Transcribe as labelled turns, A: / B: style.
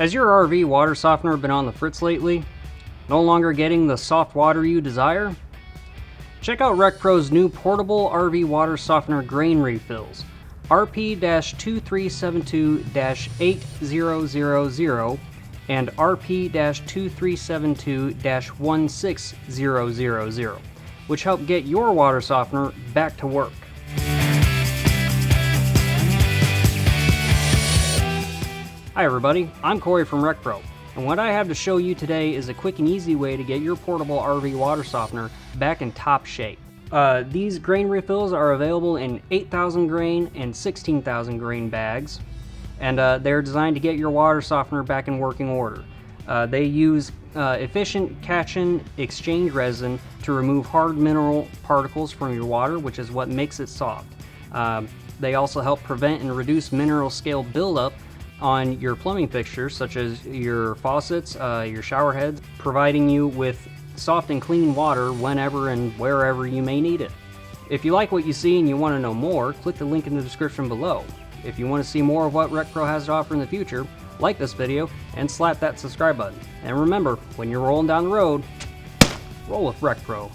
A: Has your RV water softener been on the fritz lately? No longer getting the soft water you desire? Check out RecPro's new portable RV water softener grain refills, RP-2372-8000 and RP-2372-16000, which help get your water softener back to work. Hi everybody, I'm Corey from RecPro, and what I have to show you today is a quick and easy way to get your portable RV water softener back in top shape. These grain refills are available in 8,000 grain and 16,000 grain bags, and they're designed to get your water softener back in working order. They use efficient catch-and exchange resin to remove hard mineral particles from your water, which is what makes it soft. They also help prevent and reduce mineral scale buildup on your plumbing fixtures, such as your faucets, your shower heads, providing you with soft and clean water whenever and wherever you may need it. If you like what you see and you want to know more, click the link in the description below. If you want to see more of what RecPro has to offer in the future, like this video and slap that subscribe button. And remember, when you're rolling down the road, roll with RecPro.